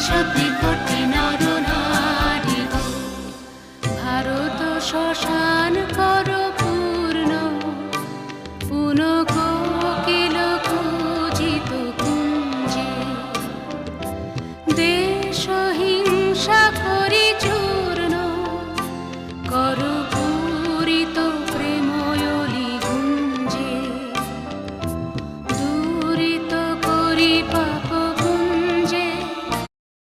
সত্যি কোটি নরনারী গো। ভারত শ্মশান কর পূর্ণ, পুন কোকিল পূজিত কুঞ্জে। দেশ হিংসা করি